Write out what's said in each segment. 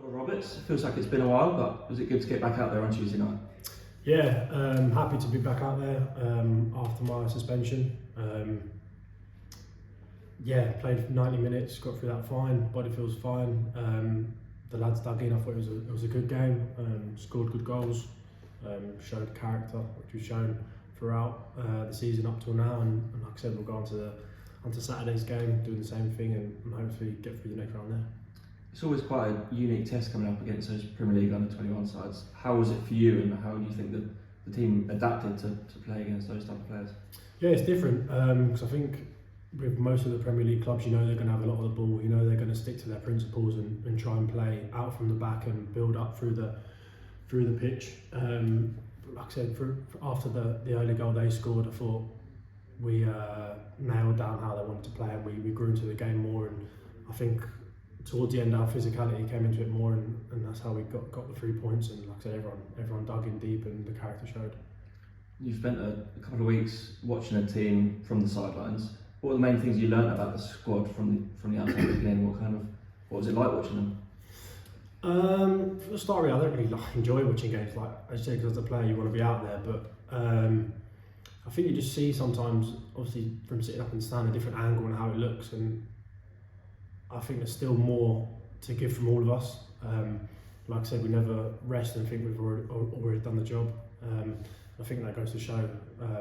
Roberts, it feels like it's been a while, but was it good to get back out there on Tuesday night? Yeah, happy to be back out there after my suspension. Yeah, played 90 minutes, got through that fine, body feels fine. The lads dug in, I thought it was a good game, scored good goals, showed character, which we've shown throughout the season up till now, and like I said, we'll go on to Saturday's game, doing the same thing and hopefully get through the next round there. It's always quite a unique test coming up against those Premier League under-21 sides. How was it for you, and how do you think the team adapted to play against those type of players? Yeah, it's different because I think with most of the Premier League clubs, you know they're going to have a lot of the ball. You know they're going to stick to their principles and try and play out from the back and build up through the pitch. Like I said, after the early goal they scored, I thought we nailed down how they wanted to play, and we grew into the game more. And I think towards the end, our physicality came into it more, and that's how we got the 3 points. And like I said, everyone dug in deep, and the character showed. You've spent a couple of weeks watching a team from the sidelines. What were the main things you learned about the squad from the outside looking in? What was it like watching them? For the start, I don't really enjoy watching games. Like I say, because as a player, you want to be out there, but I think you just see sometimes, obviously, from sitting up and standing, a different angle and how it looks, and I think there's still more to give from all of us. Like I said, we never rest and think we've already done the job. I think that goes to show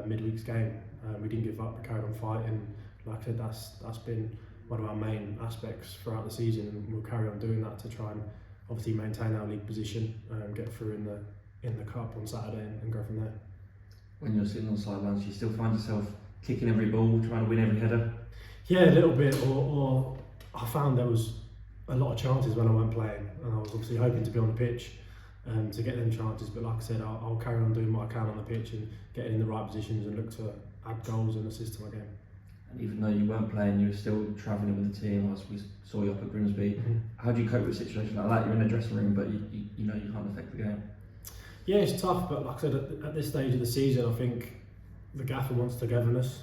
midweek's game. We didn't give up, we carried on fighting. Like I said, that's been one of our main aspects throughout the season, and we'll carry on doing that to try and obviously maintain our league position, get through in the cup on Saturday and go from there. When you're sitting on the sidelines, you still find yourself kicking every ball, trying to win every header? Yeah, a little bit, or I found there was a lot of chances when I weren't playing, and I was obviously hoping to be on the pitch to get them chances, but like I said, I'll carry on doing what I can on the pitch and getting in the right positions and look to add goals and assists to my game. And even though you weren't playing, you were still travelling with the team, as we saw you up at Grimsby. Mm-hmm. How do you cope with a situation like that? You're in a dressing room, but you know you can't affect the game. Yeah, it's tough, but like I said, at this stage of the season, I think the gaffer wants togetherness.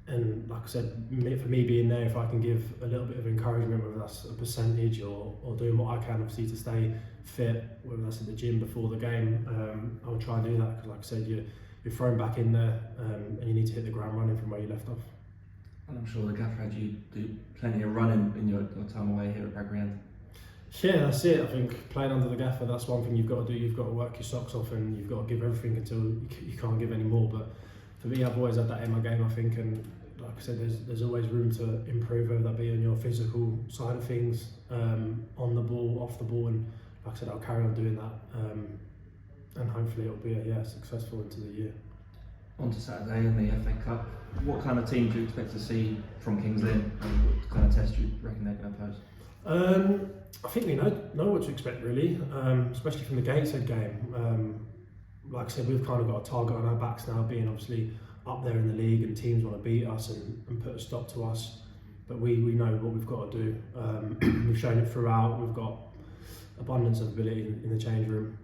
And like I said, for me being there, if I can give a little bit of encouragement, whether that's a percentage or doing what I can, obviously, to stay fit, whether that's at the gym before the game, I'll try and do that, because like I said, you're thrown back in there and you need to hit the ground running from where you left off. And I'm sure the gaffer had you do plenty of running in your time away here at Bradbury End. Yeah, that's it. I think playing under the gaffer, that's one thing you've got to do. You've got to work your socks off, and you've got to give everything until you can't give any more. But for me, I've always had that in my game, I think, and like I said, there's always room to improve, whether that be on your physical side of things, on the ball, off the ball, and like I said, I'll carry on doing that, and hopefully it'll be successful into the year. On to Saturday in the FA Cup. What kind of team do you expect to see from Kings Lynn, and what kind of test do you reckon they're going to pose? I think we know what to expect, really, especially from the Gateshead game. Like I said, we've kind of got a target on our backs now, being obviously up there in the league, and teams want to beat us and put a stop to us. But we know what we've got to do. We've shown it throughout. We've got abundance of ability in the change room.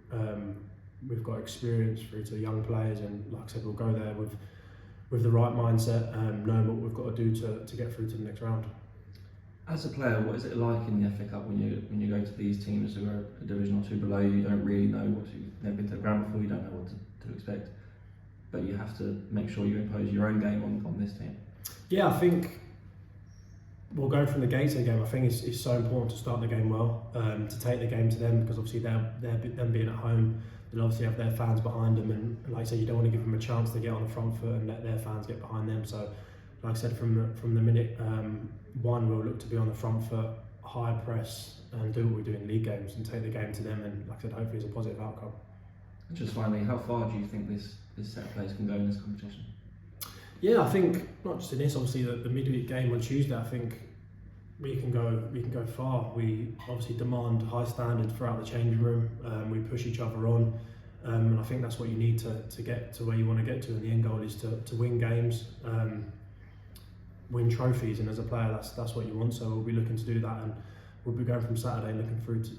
We've got experience through to young players, and like I said, we'll go there with the right mindset, knowing what we've got to do to get through to the next round. As a player, what is it like in the FA Cup when you go to these teams who are a division or two below you? You don't really know you've never been to the ground before, you don't know what to expect, but you have to make sure you impose your own game on this team. Yeah, I think, well, going from the Gateshead game, I think it's so important to start the game well, to take the game to them, because obviously them being at home, they'll obviously have their fans behind them, and like I said, you don't want to give them a chance to get on the front foot and let their fans get behind them. So like I said, from the minute one, we'll look to be on the front foot, high press, and do what we do in league games and take the game to them, and like I said, hopefully it's a positive outcome. Just finally, how far do you think this set of players can go in this competition? Yeah, I think not just in this, obviously the midweek game on Tuesday, I think we can go far. We obviously demand high standard throughout the changing room. We push each other on, and I think that's what you need to get to where you want to get to. And the end goal is to win games, win trophies, and as a player, that's what you want. So we'll be looking to do that, and we'll be going from Saturday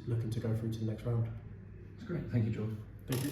looking to go through to the next round. That's great. Thank you, George. Thank you.